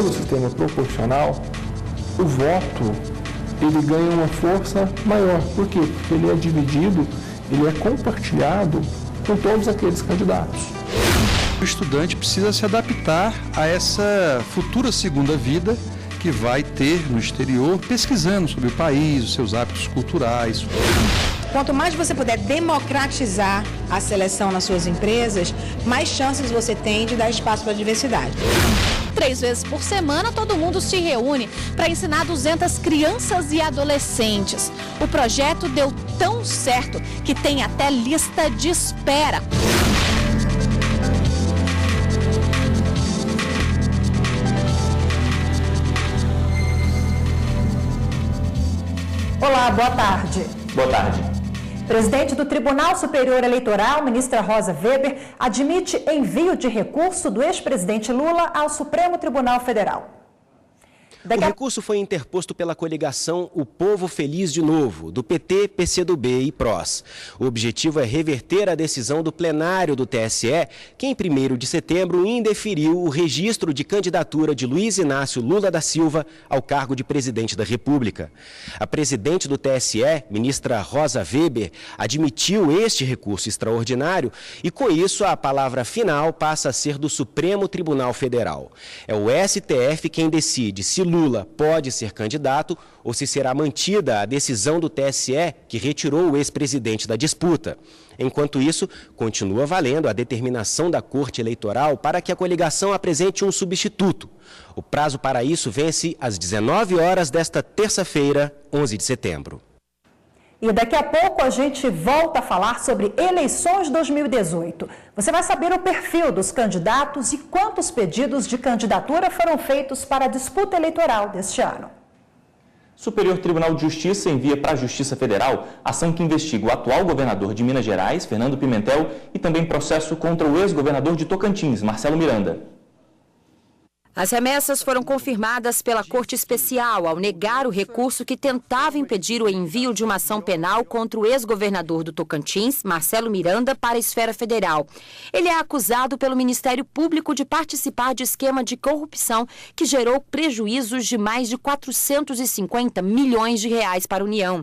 pelo sistema proporcional, o voto ele ganha uma força maior. Por quê? Porque ele é dividido, ele é compartilhado com todos aqueles candidatos. O estudante precisa se adaptar a essa futura segunda vida que vai ter no exterior, pesquisando sobre o país, os seus hábitos culturais. Quanto mais você puder democratizar a seleção nas suas empresas, mais chances você tem de dar espaço para a diversidade. 3 vezes por semana, todo mundo se reúne para ensinar 200 crianças e adolescentes. O projeto deu tão certo que tem até lista de espera. Olá, boa tarde. Boa tarde. Presidente do Tribunal Superior Eleitoral, ministra Rosa Weber, admite envio de recurso do ex-presidente Lula ao Supremo Tribunal Federal. O recurso foi interposto pela coligação O Povo Feliz de Novo, do PT, PCdoB e PROS. O objetivo é reverter a decisão do plenário do TSE, que em 1º de setembro indeferiu o registro de candidatura de Luiz Inácio Lula da Silva ao cargo de presidente da República. A presidente do TSE, ministra Rosa Weber, admitiu este recurso extraordinário e, com isso, a palavra final passa a ser do Supremo Tribunal Federal. É o STF quem decide se Lula pode ser candidato ou se será mantida a decisão do TSE que retirou o ex-presidente da disputa. Enquanto isso, continua valendo a determinação da Corte Eleitoral para que a coligação apresente um substituto. O prazo para isso vence às 19 horas desta terça-feira, 11 de setembro. E daqui a pouco a gente volta a falar sobre eleições 2018. Você vai saber o perfil dos candidatos e quantos pedidos de candidatura foram feitos para a disputa eleitoral deste ano. Superior Tribunal de Justiça envia para a Justiça Federal ação que investiga o atual governador de Minas Gerais, Fernando Pimentel, e também processo contra o ex-governador de Tocantins, Marcelo Miranda. As remessas foram confirmadas pela Corte Especial ao negar o recurso que tentava impedir o envio de uma ação penal contra o ex-governador do Tocantins, Marcelo Miranda, para a esfera federal. Ele é acusado pelo Ministério Público de participar de esquema de corrupção que gerou prejuízos de mais de 450 milhões de reais para a União.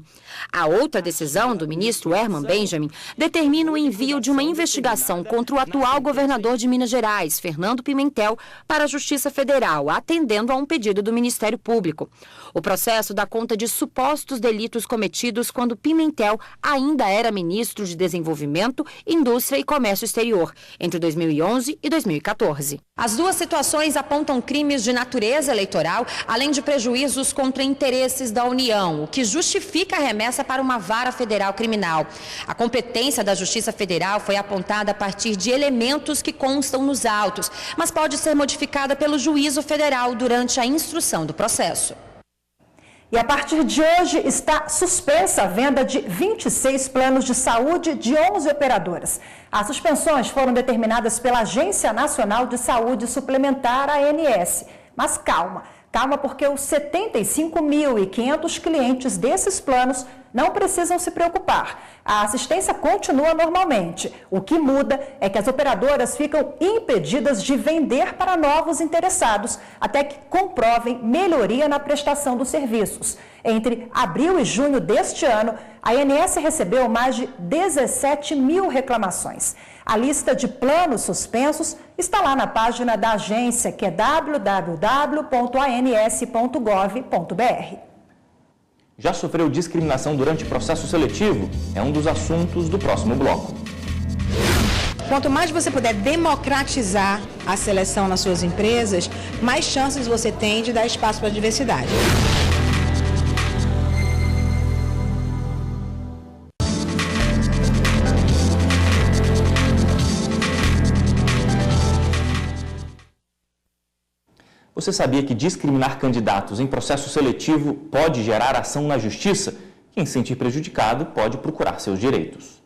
A outra decisão do ministro Herman Benjamin determina o envio de uma investigação contra o atual governador de Minas Gerais, Fernando Pimentel, para a Justiça Federal, atendendo a um pedido do Ministério Público. O processo dá conta de supostos delitos cometidos quando Pimentel ainda era ministro de Desenvolvimento, Indústria e Comércio Exterior, entre 2011 e 2014. As duas situações apontam crimes de natureza eleitoral, além de prejuízos contra interesses da União, o que justifica a remessa para uma vara federal criminal. A competência da Justiça Federal foi apontada a partir de elementos que constam nos autos, mas pode ser modificada pelo Juízo Federal durante a instrução do processo. E a partir de hoje está suspensa a venda de 26 planos de saúde de 11 operadoras. As suspensões foram determinadas pela Agência Nacional de Saúde Suplementar, ANS. Mas calma porque os 75.500 clientes desses planos não precisam se preocupar. A assistência continua normalmente. O que muda é que as operadoras ficam impedidas de vender para novos interessados, até que comprovem melhoria na prestação dos serviços. Entre abril e junho deste ano, a ANS recebeu mais de 17 mil reclamações. A lista de planos suspensos está lá na página da agência, que é www.ans.gov.br. Já sofreu discriminação durante o processo seletivo? É um dos assuntos do próximo bloco. Quanto mais você puder democratizar a seleção nas suas empresas, mais chances você tem de dar espaço para a diversidade. Você sabia que discriminar candidatos em processo seletivo pode gerar ação na justiça? Quem se sentir prejudicado pode procurar seus direitos.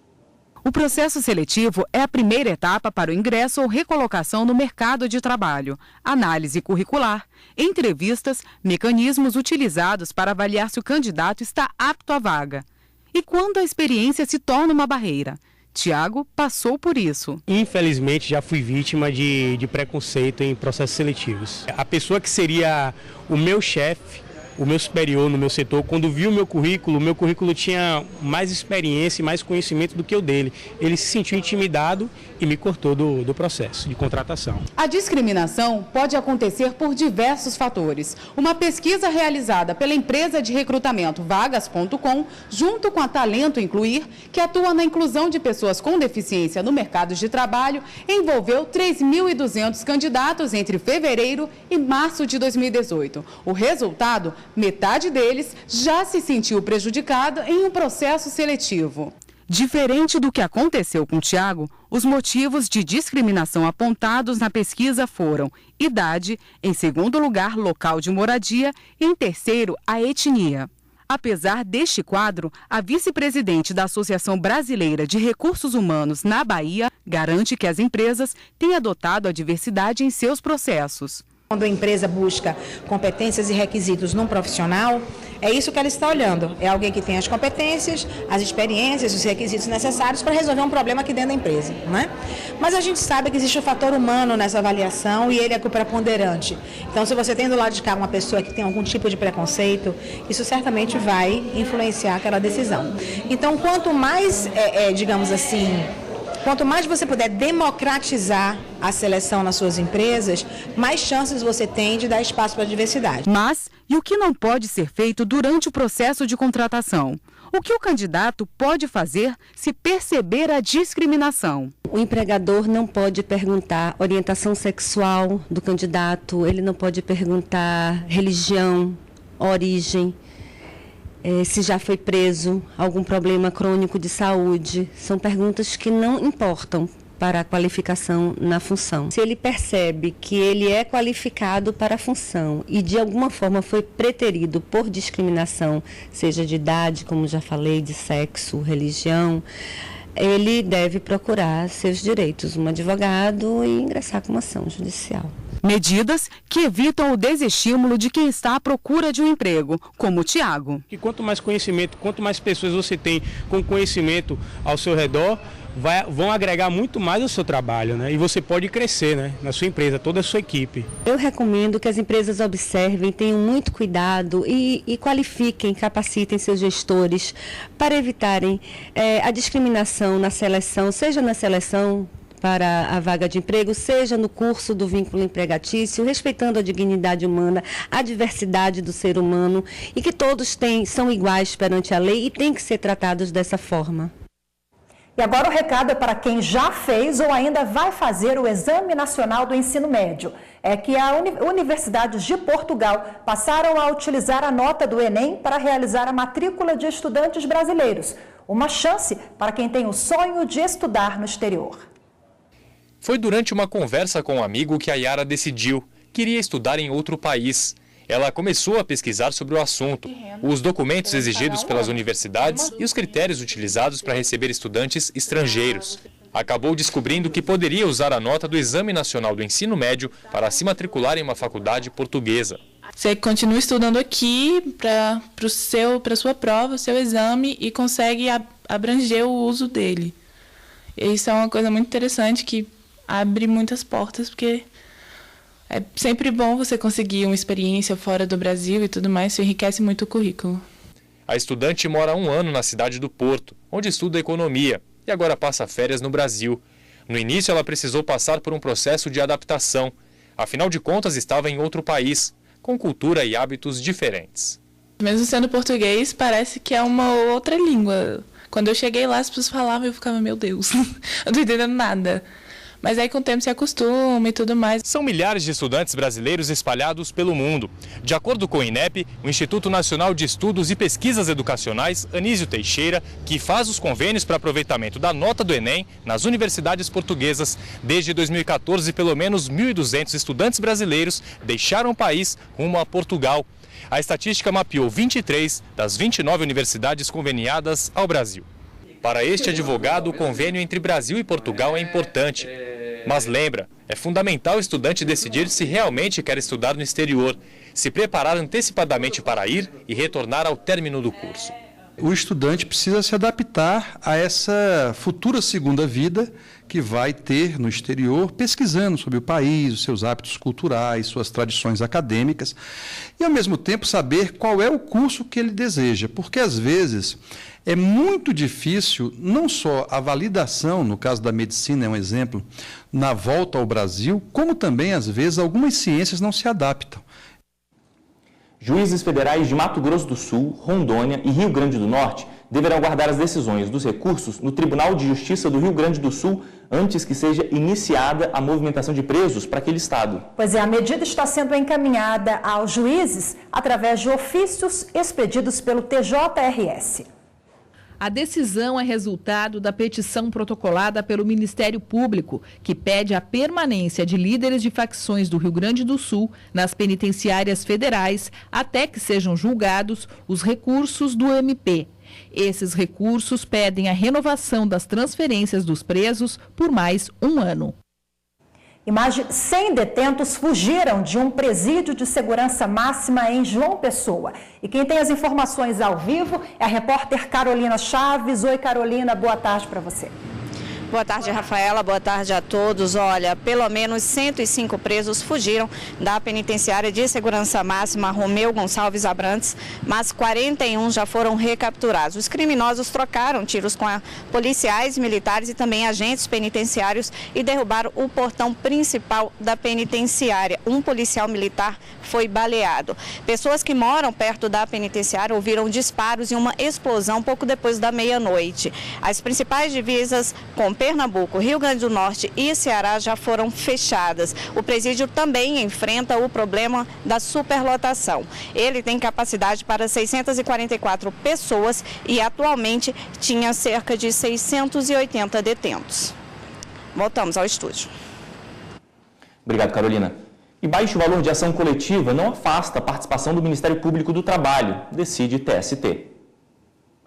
O processo seletivo é a primeira etapa para o ingresso ou recolocação no mercado de trabalho, análise curricular, entrevistas, mecanismos utilizados para avaliar se o candidato está apto à vaga. E quando a experiência se torna uma barreira? Tiago passou por isso. Infelizmente, já fui vítima de preconceito em processos seletivos. A pessoa que seria o meu chefe, o meu superior no meu setor, quando viu o meu currículo tinha mais experiência e mais conhecimento do que o dele. Ele se sentiu intimidado e me cortou do processo de contratação. A discriminação pode acontecer por diversos fatores. Uma pesquisa realizada pela empresa de recrutamento Vagas.com, junto com a Talento Incluir, que atua na inclusão de pessoas com deficiência no mercado de trabalho, envolveu 3.200 candidatos entre fevereiro e março de 2018. O resultado: metade deles já se sentiu prejudicado em um processo seletivo. Diferente do que aconteceu com Tiago, os motivos de discriminação apontados na pesquisa foram idade, em segundo lugar, local de moradia e, em terceiro, a etnia. Apesar deste quadro, a vice-presidente da Associação Brasileira de Recursos Humanos na Bahia garante que as empresas têm adotado a diversidade em seus processos. Quando a empresa busca competências e requisitos num profissional, é isso que ela está olhando. É alguém que tem as competências, as experiências, os requisitos necessários para resolver um problema aqui dentro da empresa, né? Mas a gente sabe que existe o fator humano nessa avaliação e ele é o preponderante. Então, se você tem do lado de cá uma pessoa que tem algum tipo de preconceito, isso certamente vai influenciar aquela decisão. Então, quanto mais, digamos assim, quanto mais você puder democratizar a seleção nas suas empresas, mais chances você tem de dar espaço para a diversidade. Mas, e o que não pode ser feito durante o processo de contratação? O que o candidato pode fazer se perceber a discriminação? O empregador não pode perguntar orientação sexual do candidato, ele não pode perguntar religião, origem, se já foi preso, algum problema crônico de saúde. São perguntas que não importam para a qualificação na função. Se ele percebe que ele é qualificado para a função e de alguma forma foi preterido por discriminação, seja de idade, como já falei, de sexo, religião, ele deve procurar seus direitos, um advogado, e ingressar com uma ação judicial. Medidas que evitam o desestímulo de quem está à procura de um emprego, como o Tiago. E quanto mais conhecimento, quanto mais pessoas você tem com conhecimento ao seu redor, vão agregar muito mais ao seu trabalho, né? E você pode crescer, né, na sua empresa, toda a sua equipe. Eu recomendo que as empresas observem, tenham muito cuidado e qualifiquem, capacitem seus gestores para evitarem a discriminação na seleção, seja na seleção para a vaga de emprego, seja no curso do vínculo empregatício, respeitando a dignidade humana, a diversidade do ser humano e que todos são iguais perante a lei e têm que ser tratados dessa forma. E agora o recado é para quem já fez ou ainda vai fazer o Exame Nacional do Ensino Médio. É que as universidades de Portugal passaram a utilizar a nota do Enem para realizar a matrícula de estudantes brasileiros. Uma chance para quem tem o sonho de estudar no exterior. Foi durante uma conversa com um amigo que a Yara decidiu. Queria estudar em outro país. Ela começou a pesquisar sobre o assunto, os documentos exigidos pelas universidades e os critérios utilizados para receber estudantes estrangeiros. Acabou descobrindo que poderia usar a nota do Exame Nacional do Ensino Médio para se matricular em uma faculdade portuguesa. Você continua estudando aqui para a sua prova, o seu exame, e consegue abranger o uso dele. Isso é uma coisa muito interessante que abre muitas portas, porque é sempre bom você conseguir uma experiência fora do Brasil e tudo mais, isso enriquece muito o currículo. A estudante mora há 1 ano na cidade do Porto, onde estuda economia, e agora passa férias no Brasil. No início, ela precisou passar por um processo de adaptação. Afinal de contas, estava em outro país, com cultura e hábitos diferentes. Mesmo sendo português, parece que é uma outra língua. Quando eu cheguei lá, as pessoas falavam e eu ficava, meu Deus, eu não tô entendendo nada. Mas aí com o tempo se acostuma e tudo mais. São milhares de estudantes brasileiros espalhados pelo mundo. De acordo com o INEP, o Instituto Nacional de Estudos e Pesquisas Educacionais, Anísio Teixeira, que faz os convênios para aproveitamento da nota do Enem nas universidades portuguesas. Desde 2014, pelo menos 1.200 estudantes brasileiros deixaram o país rumo a Portugal. A estatística mapeou 23 das 29 universidades conveniadas ao Brasil. Para este advogado, o convênio entre Brasil e Portugal é importante. Mas lembra, é fundamental o estudante decidir se realmente quer estudar no exterior, se preparar antecipadamente para ir e retornar ao término do curso. O estudante precisa se adaptar a essa futura segunda vida que vai ter no exterior, pesquisando sobre o país, os seus hábitos culturais, suas tradições acadêmicas, e, ao mesmo tempo, saber qual é o curso que ele deseja, porque, às vezes, é muito difícil, não só a validação, no caso da medicina é um exemplo, na volta ao Brasil, como também, às vezes, algumas ciências não se adaptam. Juízes federais de Mato Grosso do Sul, Rondônia e Rio Grande do Norte deverão guardar as decisões dos recursos no Tribunal de Justiça do Rio Grande do Sul antes que seja iniciada a movimentação de presos para aquele estado. Pois é, a medida está sendo encaminhada aos juízes através de ofícios expedidos pelo TJRS. A decisão é resultado da petição protocolada pelo Ministério Público, que pede a permanência de líderes de facções do Rio Grande do Sul nas penitenciárias federais até que sejam julgados os recursos do MP. Esses recursos pedem a renovação das transferências dos presos por mais um ano. E mais de 100 detentos fugiram de um presídio de segurança máxima em João Pessoa. E quem tem as informações ao vivo é a repórter Carolina Chaves. Oi, Carolina, boa tarde para você. Boa tarde, Rafaela. Boa tarde a todos. Olha, pelo menos 105 presos fugiram da penitenciária de segurança máxima Romeu Gonçalves Abrantes, mas 41 já foram recapturados. Os criminosos trocaram tiros com policiais, militares e também agentes penitenciários e derrubaram o portão principal da penitenciária. Um policial militar foi baleado. Pessoas que moram perto da penitenciária ouviram disparos e uma explosão pouco depois da meia-noite. As principais divisas com Pernambuco, Rio Grande do Norte e Ceará já foram fechadas. O presídio também enfrenta o problema da superlotação. Ele tem capacidade para 644 pessoas e atualmente tinha cerca de 680 detentos. Voltamos ao estúdio. Obrigado, Carolina. E baixo valor de ação coletiva não afasta a participação do Ministério Público do Trabalho, decide TST.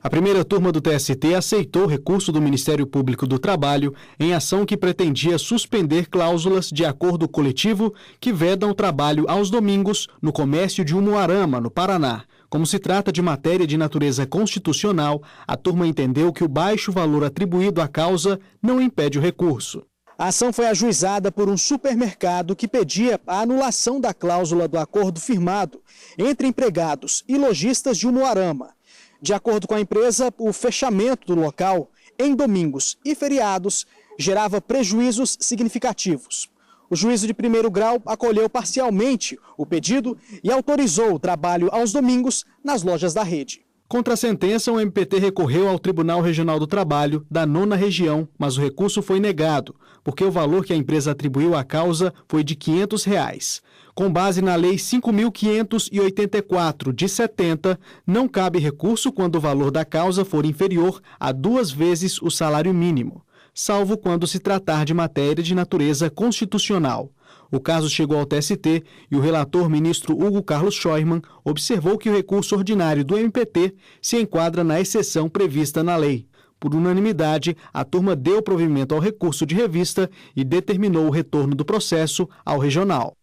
A primeira turma do TST aceitou o recurso do Ministério Público do Trabalho em ação que pretendia suspender cláusulas de acordo coletivo que vedam o trabalho aos domingos no comércio de Umuarama, no Paraná. Como se trata de matéria de natureza constitucional, a turma entendeu que o baixo valor atribuído à causa não impede o recurso. A ação foi ajuizada por um supermercado que pedia a anulação da cláusula do acordo firmado entre empregados e lojistas de Umuarama. De acordo com a empresa, o fechamento do local em domingos e feriados gerava prejuízos significativos. O juízo de primeiro grau acolheu parcialmente o pedido e autorizou o trabalho aos domingos nas lojas da rede. Contra a sentença, o MPT recorreu ao Tribunal Regional do Trabalho da 9ª Região, mas o recurso foi negado, porque o valor que a empresa atribuiu à causa foi de R$ 500. Com base na Lei 5.584, de 70, não cabe recurso quando o valor da causa for inferior a 2 vezes o salário mínimo, salvo quando se tratar de matéria de natureza constitucional. O caso chegou ao TST e o relator ministro Hugo Carlos Scheuermann observou que o recurso ordinário do MPT se enquadra na exceção prevista na lei. Por unanimidade, a turma deu provimento ao recurso de revista e determinou o retorno do processo ao regional.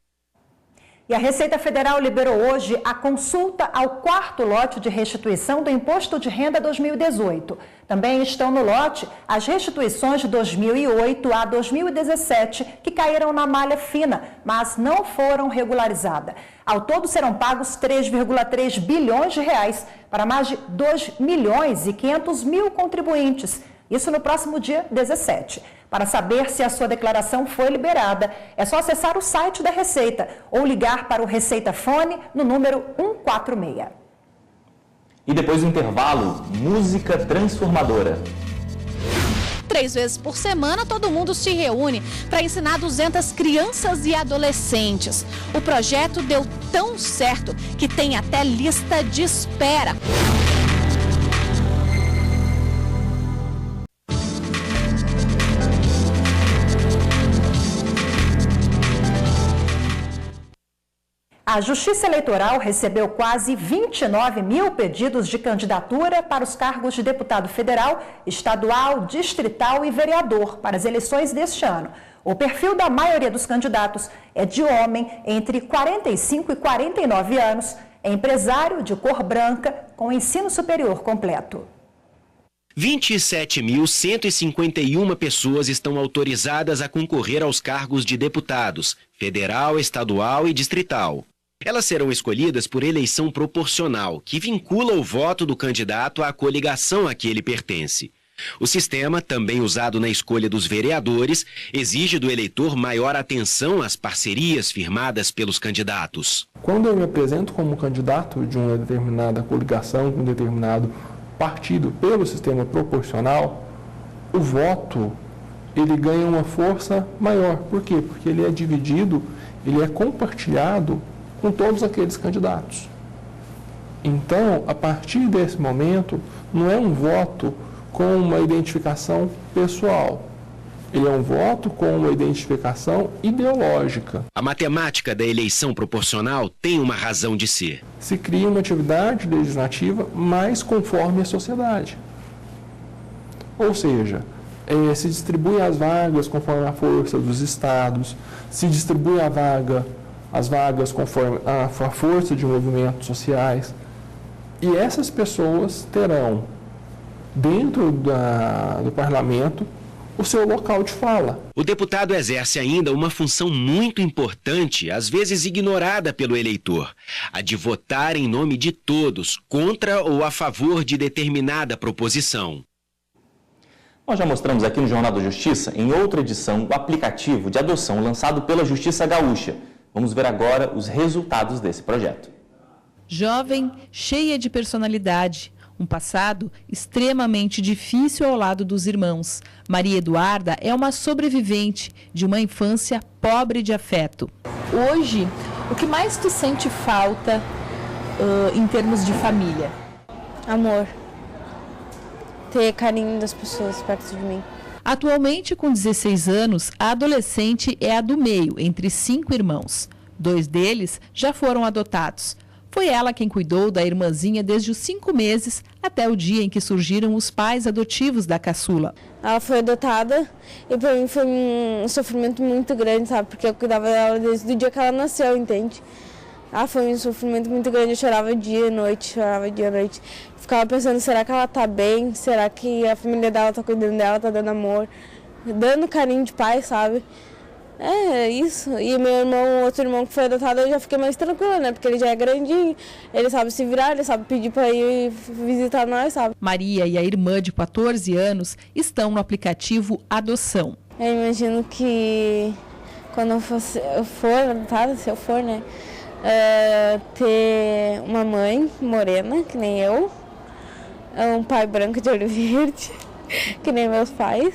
E a Receita Federal liberou hoje a consulta ao 4º lote de restituição do Imposto de Renda 2018. Também estão no lote as restituições de 2008 a 2017, que caíram na malha fina, mas não foram regularizadas. Ao todo serão pagos 3,3 bilhões de reais para mais de 2 milhões e 500 mil contribuintes. Isso no próximo dia 17. Para saber se a sua declaração foi liberada, é só acessar o site da Receita ou ligar para o Receita Fone no número 146. E depois do intervalo, música transformadora. 3 vezes por semana, todo mundo se reúne para ensinar 200 crianças e adolescentes. O projeto deu tão certo que tem até lista de espera. A Justiça Eleitoral recebeu quase 29 mil pedidos de candidatura para os cargos de deputado federal, estadual, distrital e vereador para as eleições deste ano. O perfil da maioria dos candidatos é de homem entre 45 e 49 anos, É empresário de cor branca com ensino superior completo. 27.151 pessoas estão autorizadas a concorrer aos cargos de deputados, federal, estadual e distrital. Elas serão escolhidas por eleição proporcional, que vincula o voto do candidato à coligação a que ele pertence. O sistema, também usado na escolha dos vereadores, exige do eleitor maior atenção às parcerias firmadas pelos candidatos. Quando eu me apresento como candidato de uma determinada coligação, de um determinado partido pelo sistema proporcional, o voto ele ganha uma força maior. Por quê? Porque ele é dividido, ele é compartilhado com todos aqueles candidatos. Então, a partir desse momento, não é um voto com uma identificação pessoal. Ele é um voto com uma identificação ideológica. A matemática da eleição proporcional tem uma razão de ser. Se cria uma atividade legislativa mais conforme a sociedade. Ou seja, se distribui as vagas conforme a força dos estados, se distribui as vagas conforme a força de movimentos sociais. E essas pessoas terão, dentro do parlamento, o seu local de fala. O deputado exerce ainda uma função muito importante, às vezes ignorada pelo eleitor, a de votar em nome de todos, contra ou a favor de determinada proposição. Nós já mostramos aqui no Jornal da Justiça, em outra edição, o aplicativo de adoção lançado pela Justiça Gaúcha. Vamos ver agora os resultados desse projeto. Jovem, cheia de personalidade. Um passado extremamente difícil ao lado dos irmãos. Maria Eduarda é uma sobrevivente de uma infância pobre de afeto. Hoje, o que mais tu sente falta em termos de família? Amor. Ter carinho das pessoas perto de mim. Atualmente, com 16 anos, a adolescente é a do meio, entre 5 irmãos. 2 deles já foram adotados. Foi ela quem cuidou da irmãzinha desde os 5 meses até o dia em que surgiram os pais adotivos da caçula. Ela foi adotada e para mim foi um sofrimento muito grande, sabe? Porque eu cuidava dela desde o dia que ela nasceu, entende? Foi um sofrimento muito grande, eu chorava dia e noite, Ficava pensando, será que ela tá bem? Será que a família dela tá cuidando dela, tá dando amor? Dando carinho de pai, sabe? É isso. E meu irmão, outro irmão que foi adotado, eu já fiquei mais tranquila, né? Porque ele já é grandinho, ele sabe se virar, ele sabe pedir para ir visitar nós, sabe? Maria e a irmã de 14 anos estão no aplicativo Adoção. Eu imagino que quando eu for adotada, se eu for, né? Ter uma mãe morena, que nem eu, um pai branco de olho verde, que nem meus pais,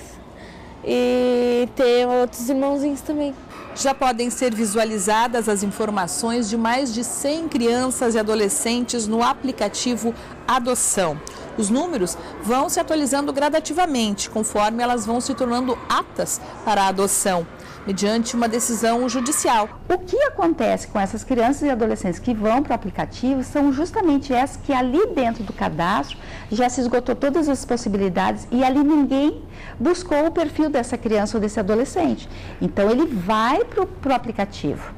e ter outros irmãozinhos também. Já podem ser visualizadas as informações de mais de 100 crianças e adolescentes no aplicativo Adoção. Os números vão se atualizando gradativamente, conforme elas vão se tornando aptas para a adoção, mediante uma decisão judicial. O que acontece com essas crianças e adolescentes que vão para o aplicativo são justamente essas que ali dentro do cadastro já se esgotou todas as possibilidades e ali ninguém buscou o perfil dessa criança ou desse adolescente. Então ele vai para o aplicativo.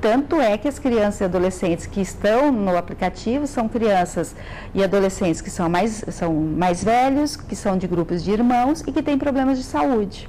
Tanto é que as crianças e adolescentes que estão no aplicativo são crianças e adolescentes que são mais velhos, que são de grupos de irmãos e que têm problemas de saúde.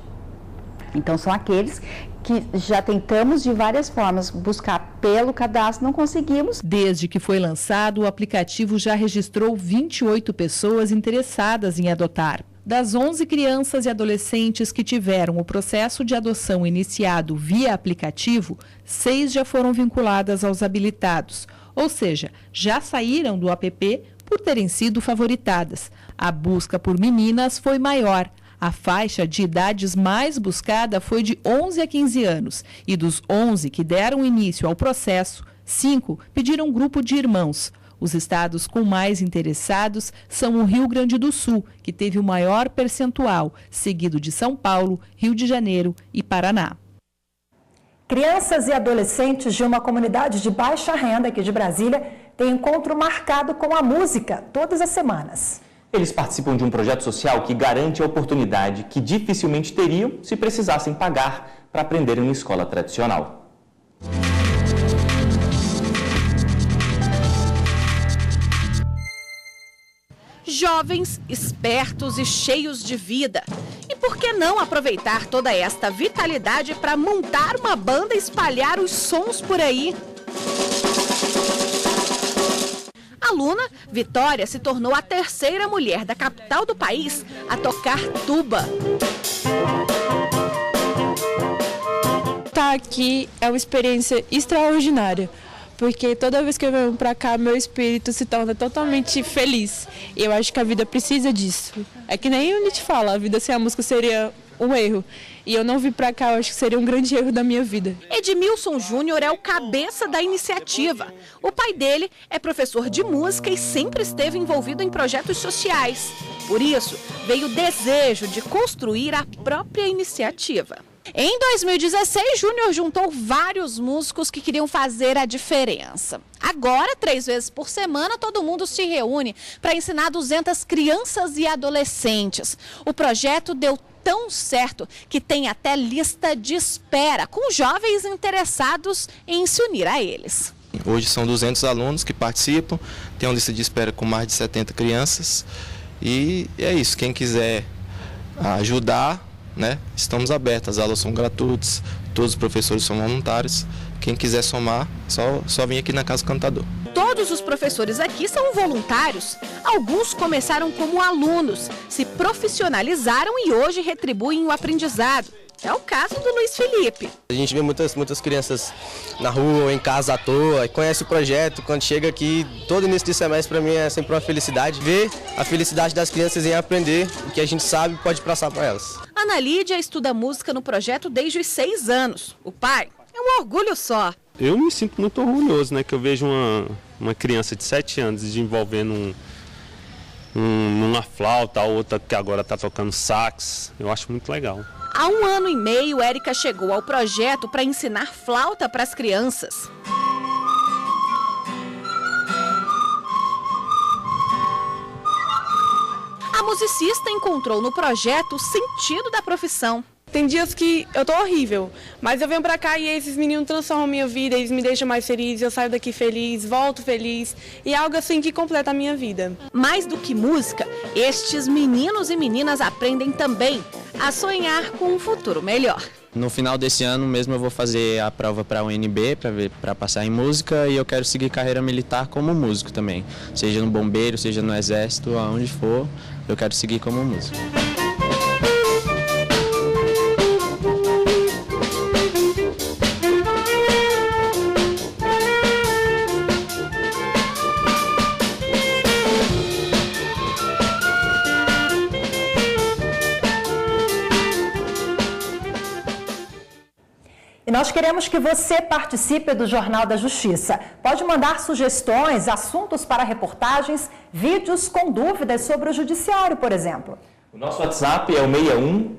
Então, são aqueles que já tentamos de várias formas buscar pelo cadastro, não conseguimos. Desde que foi lançado, o aplicativo já registrou 28 pessoas interessadas em adotar. Das 11 crianças e adolescentes que tiveram o processo de adoção iniciado via aplicativo, 6 já foram vinculadas aos habilitados, ou seja, já saíram do app por terem sido favoritadas. A busca por meninas foi maior. A faixa de idades mais buscada foi de 11 a 15 anos e dos 11 que deram início ao processo, 5 pediram um grupo de irmãos. Os estados com mais interessados são o Rio Grande do Sul, que teve o maior percentual, seguido de São Paulo, Rio de Janeiro e Paraná. Crianças e adolescentes de uma comunidade de baixa renda aqui de Brasília têm encontro marcado com a música todas as semanas. Eles participam de um projeto social que garante a oportunidade que dificilmente teriam se precisassem pagar para aprenderem em escola tradicional. jovens, espertos e cheios de vida. E por que não aproveitar toda esta vitalidade para montar uma banda e espalhar os sons por aí? Aluna, Vitória se tornou a terceira mulher da capital do país a tocar tuba. Estar aqui é uma experiência extraordinária, porque toda vez que eu venho para cá, meu espírito se torna totalmente feliz. E eu acho que a vida precisa disso. É que nem o Nietzsche fala, a vida sem a música seria um erro. E eu não vim para cá, eu acho que seria um grande erro da minha vida. Edmilson Júnior é o cabeça da iniciativa. O pai dele é professor de música e sempre esteve envolvido em projetos sociais. Por isso, veio o desejo de construir a própria iniciativa. Em 2016, Júnior juntou vários músicos que queriam fazer a diferença. Agora, 3 vezes por semana, todo mundo se reúne para ensinar 200 crianças e adolescentes. O projeto deu tão certo que tem até lista de espera, com jovens interessados em se unir a eles. Hoje são 200 alunos que participam, tem uma lista de espera com mais de 70 crianças e é isso, quem quiser ajudar, né, estamos abertos, as aulas são gratuitas, todos os professores são voluntários, quem quiser somar, só vir aqui na Casa Cantador. Todos os professores aqui são voluntários. Alguns começaram como alunos, se profissionalizaram e hoje retribuem o aprendizado. É o caso do Luiz Felipe. A gente vê muitas crianças na rua ou em casa à toa, conhece o projeto, quando chega aqui, todo início de semestre para mim é sempre uma felicidade. Ver a felicidade das crianças em aprender o que a gente sabe pode passar para elas. Ana Lídia estuda música no projeto desde os 6 anos. O pai é um orgulho só. Eu me sinto muito orgulhoso, né, que eu vejo uma criança de 7 anos desenvolvendo uma flauta, a outra que agora está tocando sax. Eu acho muito legal. Há 1 ano e meio, Érica chegou ao projeto para ensinar flauta para as crianças. A musicista encontrou no projeto o sentido da profissão. Tem dias que eu tô horrível, mas eu venho pra cá e esses meninos transformam a minha vida, eles me deixam mais feliz, eu saio daqui feliz, volto feliz, e é algo assim que completa a minha vida. Mais do que música, estes meninos e meninas aprendem também a sonhar com um futuro melhor. No final desse ano mesmo eu vou fazer a prova para a UNB, para passar em música, e eu quero seguir carreira militar como músico também. Seja no bombeiro, seja no exército, aonde for, eu quero seguir como músico. E nós queremos que você participe do Jornal da Justiça. Pode mandar sugestões, assuntos para reportagens, vídeos com dúvidas sobre o judiciário, por exemplo. O nosso WhatsApp é o 61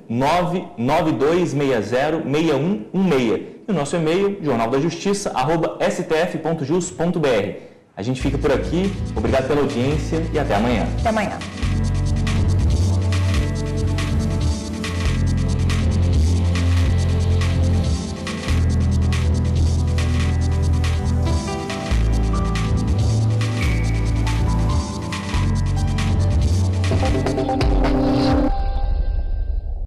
992606116. E o nosso e-mail, jornaldajustiça@stf.jus.br. A gente fica por aqui. Obrigado pela audiência e até amanhã. Até amanhã.